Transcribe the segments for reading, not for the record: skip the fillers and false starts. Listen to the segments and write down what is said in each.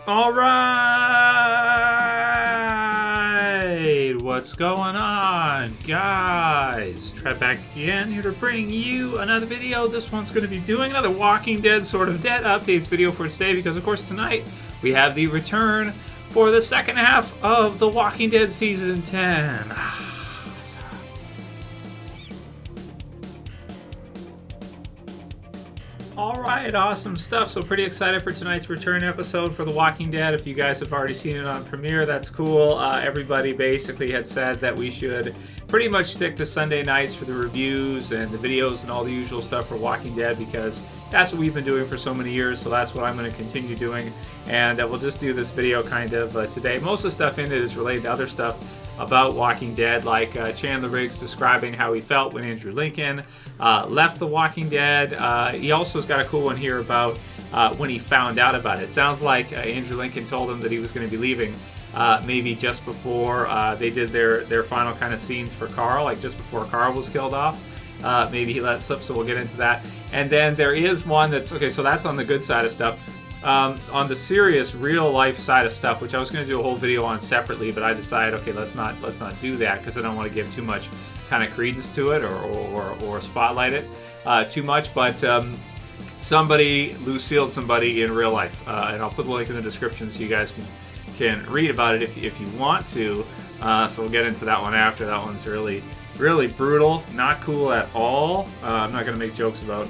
All right, what's going on, guys? Trev back again, here to bring you another video. This one's going to be doing another Walking Dead sort of dead updates video for today because, of course, tonight we have the return for the second half of The Walking Dead Season 10. Alright, awesome stuff. So pretty excited for tonight's return episode for The Walking Dead. If you guys have already seen it on premiere, that's cool. Everybody basically had said that we should pretty much stick to Sunday nights for the reviews and the videos and all the usual stuff for Walking Dead because that's what we've been doing for so many years, so that's what I'm going to continue doing. And we'll just do this video kind of today. Most of the stuff in it is related to other stuff about Walking Dead, like Chandler Riggs describing how he felt when Andrew Lincoln left The Walking Dead. He also has got a cool one here about when he found out about it. It sounds like Andrew Lincoln told him that he was going to be leaving maybe just before they did their final kind of scenes for Carl, like just before Carl was killed off. Maybe he let it slip, so we'll get into that. And then there is one that's, okay, so that's on the good side of stuff. On the serious, real-life side of stuff, which I was going to do a whole video on separately, but I decided, okay, let's not do that because I don't want to give too much kind of credence to it or spotlight it too much. But somebody Lucilled somebody in real life, and I'll put the link in the description so you guys can read about it if you want to. So we'll get into that one after. That one's really brutal, not cool at all. I'm not going to make jokes about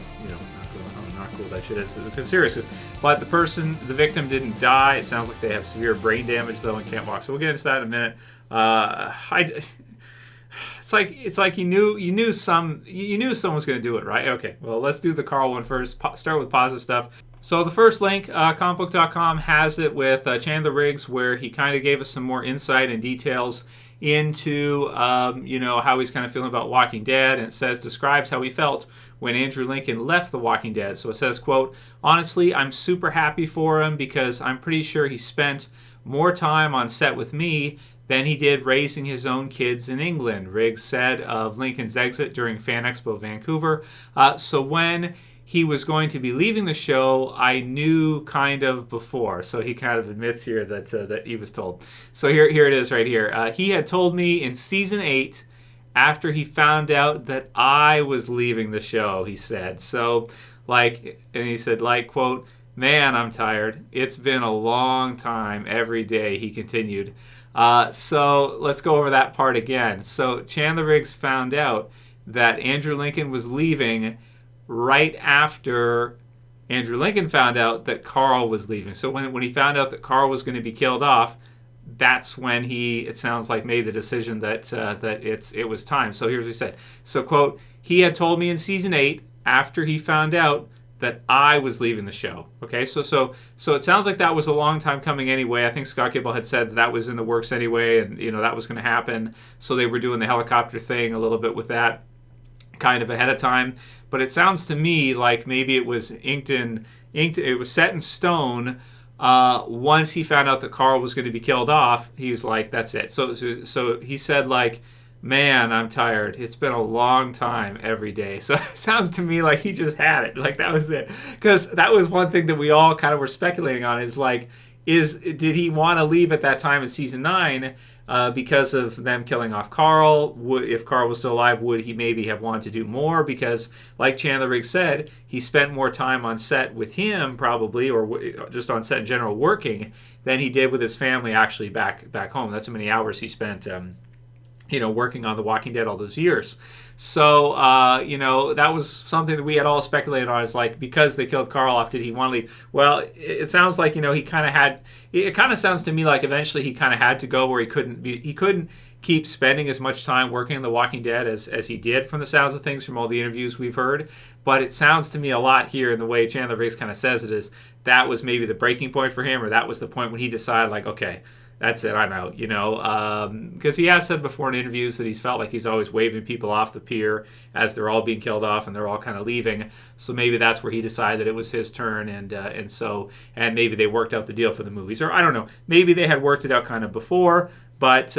not cool that shit is because serious. But the victim didn't die. It sounds like they have severe brain damage though and can't walk. So we'll get into that in a minute. It's like you knew someone was going to do it, right? Okay, well let's do the Carl one first. Start with positive stuff. So the first link, comicbook.com has it with Chandler Riggs, where he kind of gave us some more insight and details into how he's kind of feeling about Walking Dead, and it describes how he felt when Andrew Lincoln left The Walking Dead. So it says, quote, "Honestly, I'm super happy for him because I'm pretty sure he spent more time on set with me than he did raising his own kids in England," Riggs said of Lincoln's exit during Fan Expo Vancouver. So when he was going to be leaving the show, I knew kind of before. So he kind of admits here that he was told. So here it is right here. He had told me in season 8 after he found out that I was leaving the show, he said. So, and he said, quote, "Man, I'm tired. It's been a long time every day," he continued. So let's go over that part again. So Chandler Riggs found out that Andrew Lincoln was leaving right after Andrew Lincoln found out that Carl was leaving. So when he found out that Carl was going to be killed off, that's when it sounds like, made the decision that it was time. So here's what he said. So, quote, "He had told me in season 8 after he found out that I was leaving the show." Okay, so it sounds like that was a long time coming anyway. I think Scott Gable had said that was in the works anyway, and that was going to happen. So they were doing the helicopter thing a little bit with that kind of ahead of time. But it sounds to me like maybe it was it was set in stone. Once he found out that Carl was going to be killed off, he was like, that's it. So he said, "Man, I'm tired. It's been a long time every day." So it sounds to me like he just had it. That was it. Because that was one thing that we all kind of were speculating on did he want to leave at that time in season 9 because of them killing off Carl? If Carl was still alive, would he maybe have wanted to do more? Because, like Chandler Riggs said, he spent more time on set with him, probably, or just on set in general, working, than he did with his family actually back home. That's how many hours he spent working on The Walking Dead all those years. So, that was something that we had all speculated on, is because they killed Carl off, did he want to leave? Well, it sounds like, he kind of had, it kind of sounds to me like eventually he kind of had to go, where he couldn't keep spending as much time working on The Walking Dead as he did, from the sounds of things, from all the interviews we've heard. But it sounds to me a lot here in the way Chandler Riggs kind of says it is, that was maybe the breaking point for him, or that was the point when he decided, okay, that's it, I'm out, because he has said before in interviews that he's felt like he's always waving people off the pier as they're all being killed off and they're all kind of leaving. So maybe that's where he decided it was his turn, and maybe they worked out the deal for the movies, or I don't know, maybe they had worked it out kind of before. But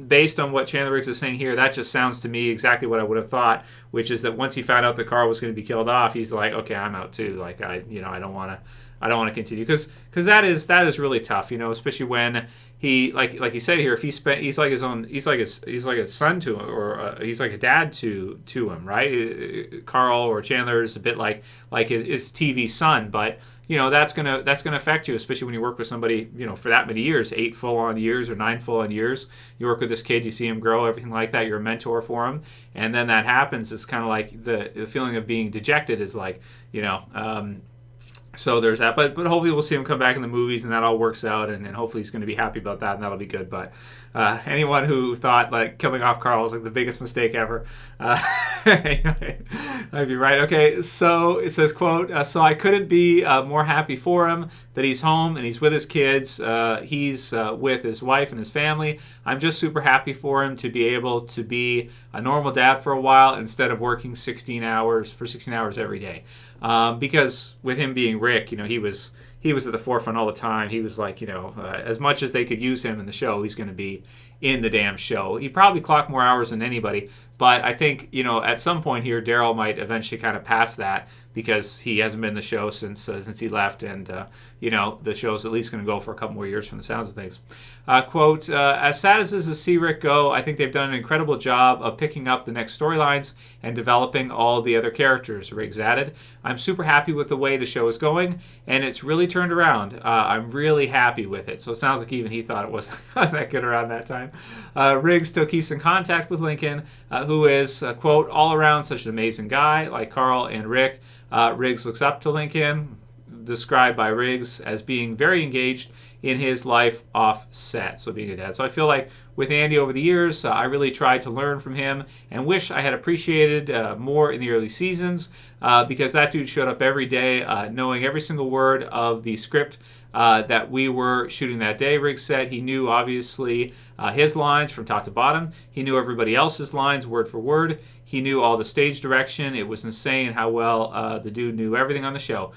based on what Chandler Riggs is saying here, that just sounds to me exactly what I would have thought, which is that once he found out that Carl was going to be killed off, he's like, okay, I'm out too. I don't want to. I don't want to continue because that is really tough, especially when he like he said here, if he's like his own, he's like a son to him, or he's like a dad to him, right? Carl or Chandler is a bit like his TV son, but that's gonna affect you, especially when you work with somebody for that many years, 8 full-on years or 9 full-on years. You work with this kid, you see him grow, everything like that. You're a mentor for him, and then that happens. It's kind of like the feeling of being dejected is like so there's that, but hopefully we'll see him come back in the movies and that all works out, and hopefully he's going to be happy about that, and that'll be good. But anyone who thought like killing off Carl was like the biggest mistake ever, I'd be right. Okay, so it says, quote, so I couldn't be more happy for him that he's home and he's with his kids. He's with his wife and his family. I'm just super happy for him to be able to be a normal dad for a while instead of working 16 hours every day. Because with him being Rick, he was at the forefront all the time. He was like, as much as they could use him in the show, he's going to be in the damn show. He probably clocked more hours than anybody, but I think, at some point here, Daryl might eventually kind of pass that because he hasn't been in the show since he left, and, the show's at least going to go for a couple more years from the sounds of things. Quote, as sad as it is to see Rick go, I think they've done an incredible job of picking up the next storylines and developing all the other characters, Riggs added. I'm super happy with the way the show is going, and it's really turned around. I'm really happy with it. So it sounds like even he thought it wasn't that good around that time. Riggs still keeps in contact with Lincoln, who is, quote, all around such an amazing guy, like Carl and Rick. Riggs looks up to Lincoln, described by Riggs as being very engaged in his life off set, so being a dad. So I feel like with Andy over the years, I really tried to learn from him and wish I had appreciated more in the early seasons because that dude showed up every day knowing every single word of the script that we were shooting that day. Riggs said he knew, obviously, his lines from top to bottom. He knew everybody else's lines word for word. He knew all the stage direction. It was insane how well the dude knew everything on the show.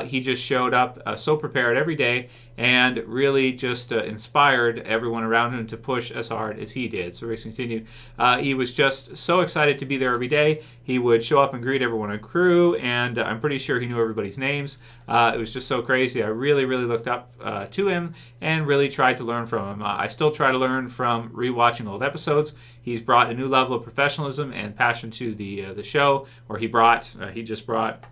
He just showed up so prepared every day and really just inspired everyone around him to push as hard as he did. So Riggs continued. He was just so excited to be there every day. He would show up and greet everyone on crew, and I'm pretty sure he knew everybody's names. It was just so crazy. I really, really looked up to him and really tried to learn from him. I still try to learn from rewatching old episodes. He's brought a new level of professionalism and passion to the show, or he just brought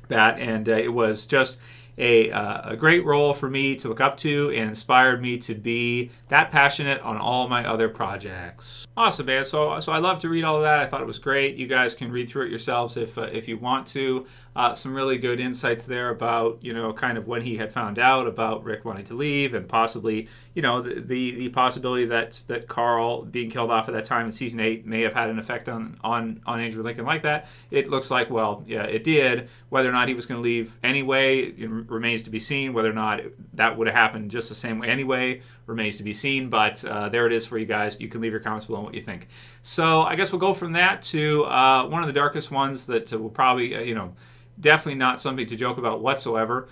that, and it was just a great role for me to look up to and inspired me to be that passionate on all my other projects. Awesome, man. So I love to read all of that. I thought it was great. You guys can read through it yourselves if you want to. Some really good insights there about, kind of when he had found out about Rick wanting to leave, and possibly, the possibility that Carl being killed off at that time in season 8 may have had an effect on Andrew Lincoln like that. It looks like, well, yeah, it did. Whether or not he was going to leave anyway, it remains to be seen. Whether or not that would have happened just the same way anyway remains to be seen. But there it is for you guys. You can leave your comments below on what you think. So I guess we'll go from that to one of the darkest ones that will probably, definitely not something to joke about whatsoever,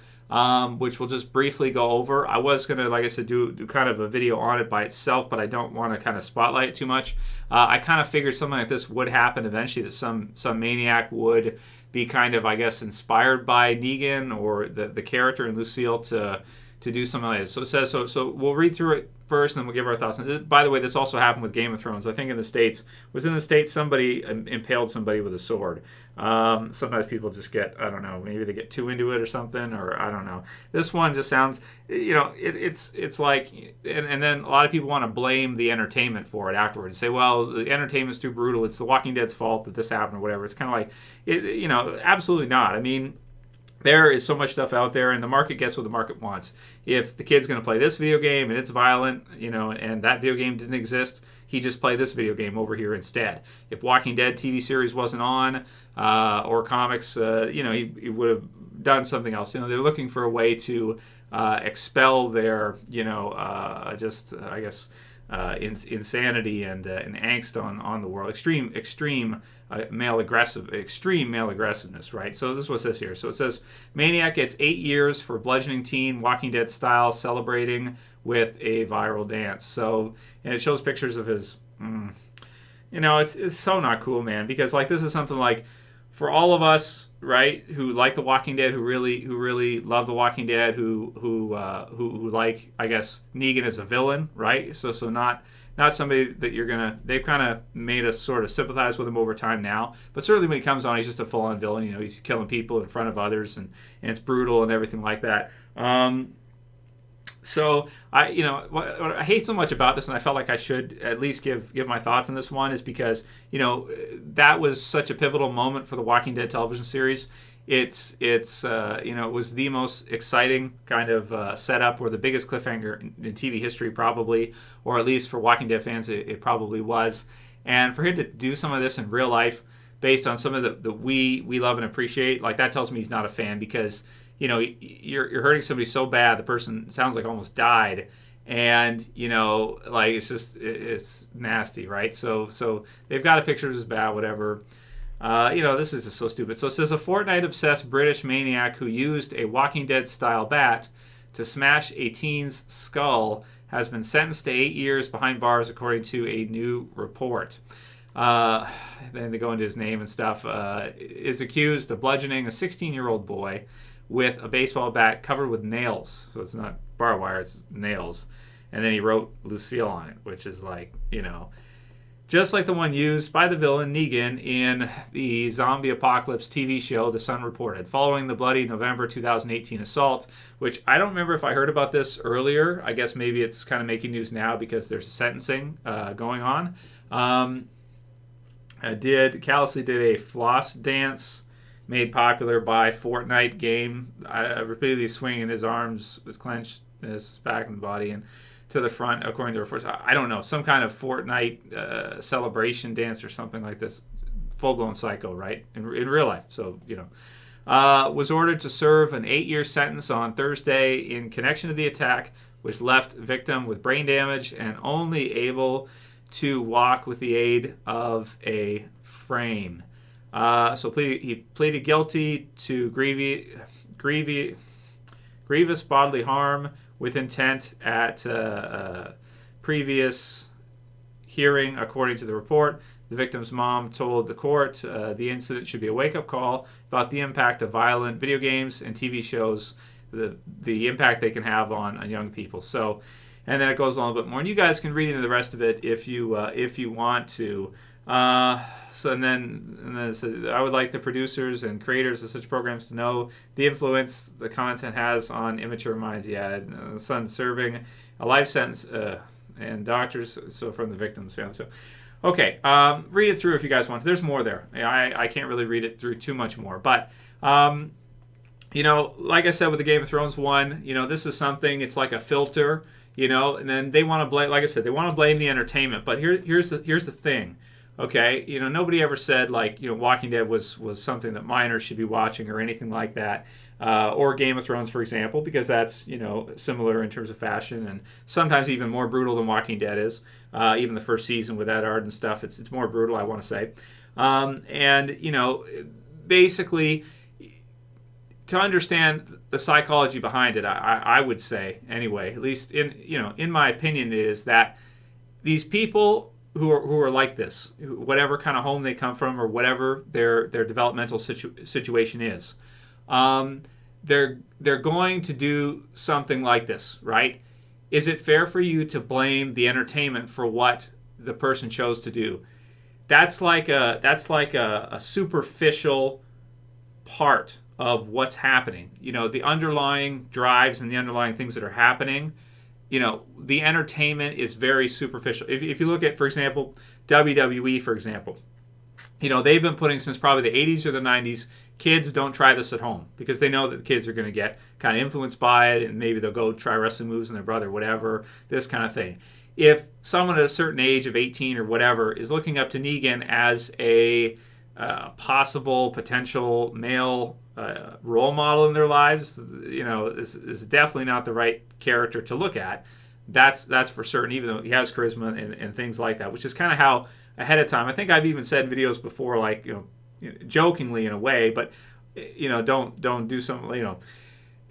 which we'll just briefly go over. I was going to, like I said, do kind of a video on it by itself, but I don't want to kind of spotlight it too much. I kind of figured something like this would happen eventually, that some maniac would be kind of, I guess, inspired by Negan or the character in Lucilled to do something like this. So it says, so we'll read through it first, and then we'll give our thoughts. And by the way, this also happened with Game of Thrones. I think in the States, somebody impaled somebody with a sword. Sometimes people just get, I don't know, maybe they get too into it or something, or I don't know. This one just sounds, it's like, and then a lot of people want to blame the entertainment for it afterwards. Say, well, the entertainment's too brutal. It's The Walking Dead's fault that this happened or whatever. It's kind of like, absolutely not. I mean, there is so much stuff out there, and the market gets what the market wants. If the kid's going to play this video game and it's violent, and that video game didn't exist, he just play this video game over here instead. If Walking Dead TV series wasn't on, or comics, he would have done something else. They're looking for a way to expel their, insanity and angst on the world. Extreme male aggressiveness, right? So this is what it says here. So it says, Maniac gets 8 years for bludgeoning teen, Walking Dead style, celebrating with a viral dance. So, and it shows pictures of his, it's so not cool, man, because like this is something like for all of us, right, who like The Walking Dead, who really love The Walking Dead, who like, I guess, Negan as a villain, right? So not somebody that they've kind of made us sort of sympathize with him over time now. But certainly when he comes on, he's just a full-on villain. You know, he's killing people in front of others, and it's brutal and everything like that. So what I hate so much about this, and I felt like I should at least give my thoughts on this one, is because that was such a pivotal moment for the Walking Dead television series. It was the most exciting kind of setup, or the biggest cliffhanger in TV history probably, or at least for Walking Dead fans it probably was. And for him to do some of this in real life, based on some of the we love and appreciate, like, that tells me he's not a fan, because you're hurting somebody so bad, the person sounds like almost died, and like, it's nasty, right? So they've got a picture of his bad, whatever. This is just so stupid. So it says a Fortnite-obsessed British maniac who used a Walking Dead-style bat to smash a teen's skull has been sentenced to 8 years behind bars, according to a new report. Then they go into his name and stuff. Is accused of bludgeoning a 16-year-old boy with a baseball bat covered with nails. So it's not barbed wire, it's nails. And then he wrote Lucille on it, which is like, just like the one used by the villain Negan in the zombie apocalypse TV show The Sun reported, following the bloody November 2018 assault, which I don't remember if I heard about this earlier. I guess maybe it's kind of making news now because there's a sentencing going on. Callously did a floss dance made popular by Fortnite game, repeatedly swinging his arms with clenched his back and body and to the front, according to reports. I don't know, some kind of Fortnite celebration dance or something like this. Full-blown psycho, right? In real life. So, was ordered to serve an 8-year sentence on Thursday in connection to the attack, which left victim with brain damage and only able to walk with the aid of a frame. He pleaded guilty to grievous bodily harm with intent at previous hearing, according to the report. The victim's mom told the court the incident should be a wake-up call about the impact of violent video games and TV shows, the impact they can have on young people. So, and then it goes on a little bit more, and you guys can read into the rest of it if you want to. And then it says, I would like the producers and creators of such programs to know the influence the content has on immature minds. Yeah, son serving a life sentence, and doctors, so from the victim's family. So, okay, read it through if you guys want to. There's more there. I can't really read it through too much more, but like I said with the Game of Thrones one, this is something. It's like a filter, and then they want to blame. Like I said, they want to blame the entertainment. But here's the thing. Okay, nobody ever said Walking Dead was something that minors should be watching or anything like that, or Game of Thrones, for example, because that's similar in terms of fashion and sometimes even more brutal than Walking Dead is. Even the first season with Ed Ard and stuff, it's more brutal, I want to say. Basically, to understand the psychology behind it, I would say anyway, at least in my opinion, is that these people who are like this, whatever kind of home they come from or whatever their developmental situation is, they're going to do something like this, right? Is it fair for you to blame the entertainment for what the person chose to do? That's like a superficial part of what's happening. The underlying drives and the underlying things that are happening. The entertainment is very superficial. If you look at, for example, WWE, for example, they've been putting since probably the 80s or the 90s, kids don't try this at home because they know that the kids are going to get kind of influenced by it, and maybe they'll go try wrestling moves on their brother, whatever, this kind of thing. If someone at a certain age of 18 or whatever is looking up to Negan as a possible potential male role model in their lives, this is definitely not the right character to look at. That's for certain, even though he has charisma and things like that, which is kind of how ahead of time. I think I've even said in videos before, like, jokingly in a way, but don't do something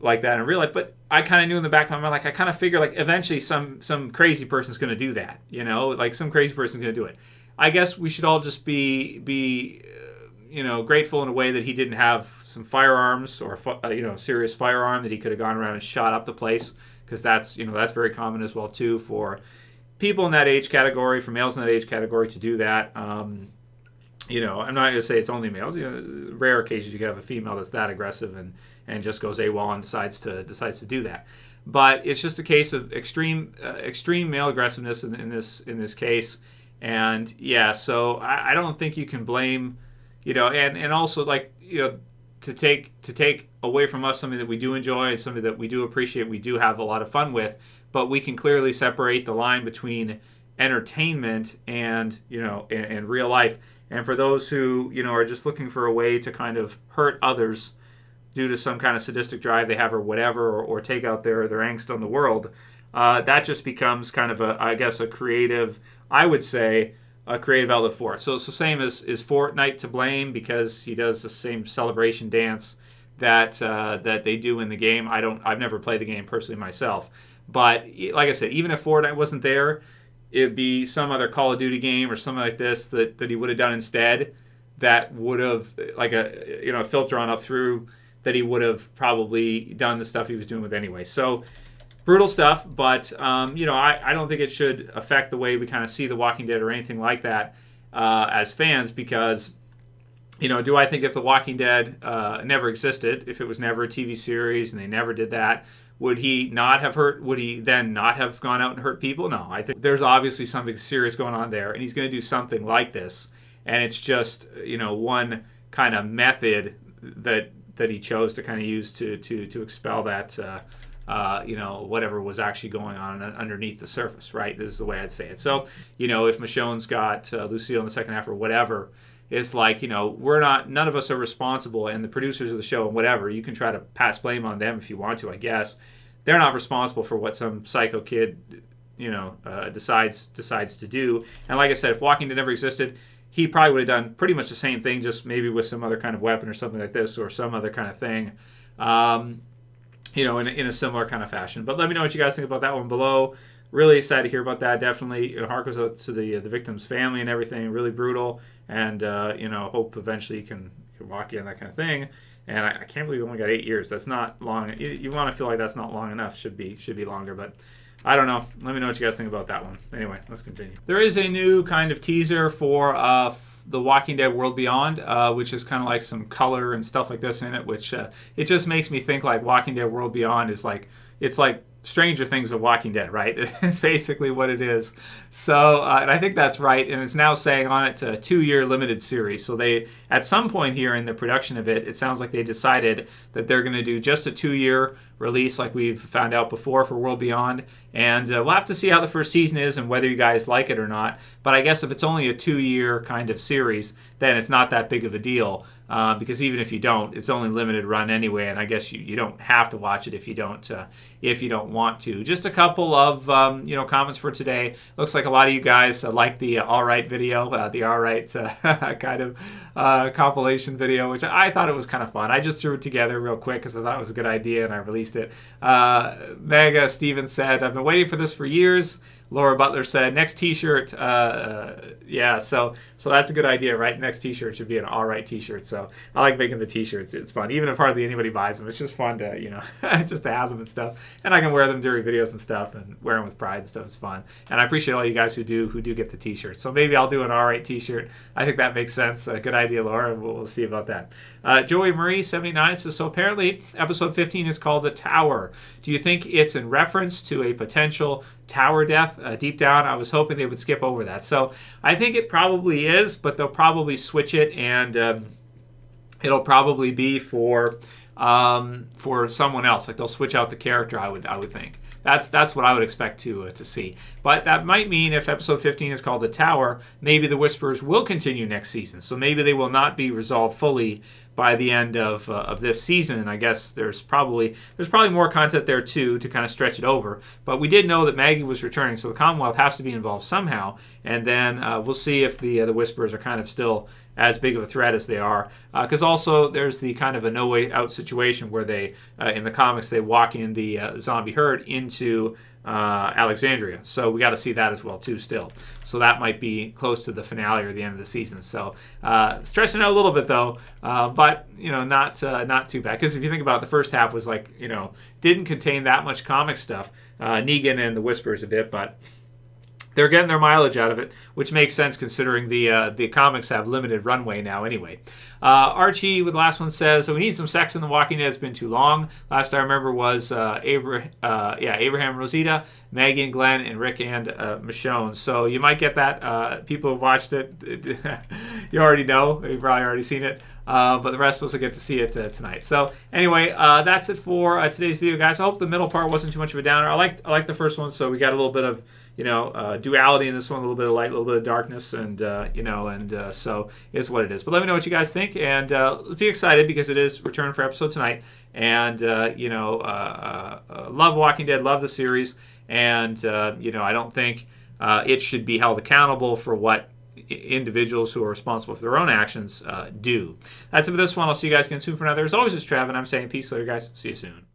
like that in real life. But I kind of knew in the back of my mind, like, I kind of figure like eventually some crazy person's going to do that, like some crazy person's going to do it. I guess we should all just be grateful in a way that he didn't have some firearms or serious firearm that he could have gone around and shot up the place, because that's very common as well too for people in that age category, for males in that age category to do that. I'm not going to say it's only males. Rare occasions you can have a female that's that aggressive and just goes AWOL and decides to do that. But it's just a case of extreme male aggressiveness in this case. And yeah, so I don't think you can blame, and also to take away from us something that we do enjoy and something that we do appreciate, we do have a lot of fun with, but we can clearly separate the line between entertainment and and real life. And for those who are just looking for a way to kind of hurt others due to some kind of sadistic drive they have or whatever, or take out their angst on the world, that just becomes kind of a creative, I would say, a creative outlet for it. So same as is Fortnite to blame because he does the same celebration dance that they do in the game. I've never played the game personally myself, but like I said, even if Fortnite wasn't there, it'd be some other Call of Duty game or something like this that he would have done instead, that would have, like a filter on up through, that he would have probably done the stuff he was doing with anyway. So brutal stuff, but I don't think it should affect the way we kind of see The Walking Dead or anything like that as fans, because do I think if The Walking Dead never existed, if it was never a TV series and they never did that, would he then not have gone out and hurt people? No, I think there's obviously something serious going on there, and he's going to do something like this, and it's just one kind of method that he chose to kind of use to expel that whatever was actually going on underneath the surface, right? This is the way I'd say it. So if Michonne's got Lucille in the second half or whatever, it's like, none of us are responsible, and the producers of the show and whatever, you can try to pass blame on them if you want to, I guess. They're not responsible for what some psycho kid, decides to do. And like I said, if Walking Dead never existed, he probably would have done pretty much the same thing, just maybe with some other kind of weapon or something like this, or some other kind of thing, in a similar kind of fashion. But let me know what you guys think about that one below. Really excited to hear about that. Definitely, heart goes out to the victim's family and everything. Really brutal, and hope eventually you can walk in, that kind of thing. And I can't believe we only got 8 years. That's not long. You want to feel like that's not long enough. Should be longer, but I don't know. Let me know what you guys think about that one. Anyway, let's continue. There is a new kind of teaser for The Walking Dead World Beyond, which is kind of like some color and stuff like this in it, which it just makes me think like Walking Dead World Beyond is like, it's like Stranger Things of Walking Dead, right? It's basically what it is. So, and I think that's right. And it's now saying on it a 2-year limited series. So they, at some point here in the production of it, it sounds like they decided that they're going to do just a 2-year release like we've found out before for World Beyond. And we'll have to see how the first season is and whether you guys like it or not. But I guess if it's only a 2-year kind of series, then it's not that big of a deal. Because even if you don't, it's only limited run anyway, and I guess you don't have to watch it if you don't want to. Just a couple of comments for today. Looks like a lot of you guys like the All Right video, the All Right kind of compilation video, which I thought it was kind of fun. I just threw it together real quick because I thought it was a good idea, and I released it. Mega Stevens said, "I've been waiting for this for years." Laura Butler said, "Next T-shirt." Yeah, so that's a good idea, right? Next T-shirt should be an All Right T-shirt. So I like making the T-shirts. It's fun, even if hardly anybody buys them. It's just fun to just to have them and stuff. And I can wear them during videos and stuff, and wear them with pride and stuff. It's fun. And I appreciate all you guys who do get the T-shirts. So maybe I'll do an All Right T-shirt. I think that makes sense. Good idea, Laura. We'll see about that. Joey Marie 79 says, "So apparently episode 15 is called The Tower. Do you think it's in reference to a potential tower death? Deep down, I was hoping they would skip over that." So I think it probably is, but they'll probably switch it, and it'll probably be for someone else. Like they'll switch out the character. I would think. That's what I would expect to see. But that might mean if episode 15 is called The Tower, maybe the Whisperers will continue next season. So maybe they will not be resolved fully by the end of this season. And I guess there's probably more content there too to kind of stretch it over. But we did know that Maggie was returning, so the Commonwealth has to be involved somehow. And then we'll see if the Whisperers are kind of still as big of a threat as they are. Because also there's the kind of a no way out situation where they, in the comics, they walk in the zombie herd into Alexandria. So we got to see that as well too still. So that might be close to the finale or the end of the season. So stretching out a little bit though, but not too bad, because if you think about it, the first half was like didn't contain that much comic stuff. Negan and the Whispers a bit, but they're getting their mileage out of it, which makes sense considering the comics have limited runway now anyway. Ari Ch with the last one says, so we need some sex in The Walking Dead. It's been too long. Last I remember was Abraham, Rosita, Maggie and Glenn, and Rick and Michonne. So you might get that. People who've watched it, you already know. You've probably already seen it. But the rest of us will get to see it tonight. So anyway, that's it for today's video, guys. I hope the middle part wasn't too much of a downer. I like the first one, so we got a little bit of duality in this one, a little bit of light, a little bit of darkness, and so it's what it is. But let me know what you guys think, and be excited because it is return for episode tonight. And love Walking Dead, love the series, and I don't think it should be held accountable for what individuals who are responsible for their own actions do. That's it for this one. I'll see you guys again soon for another. As always, it's Trav, and I'm saying peace later, guys. See you soon.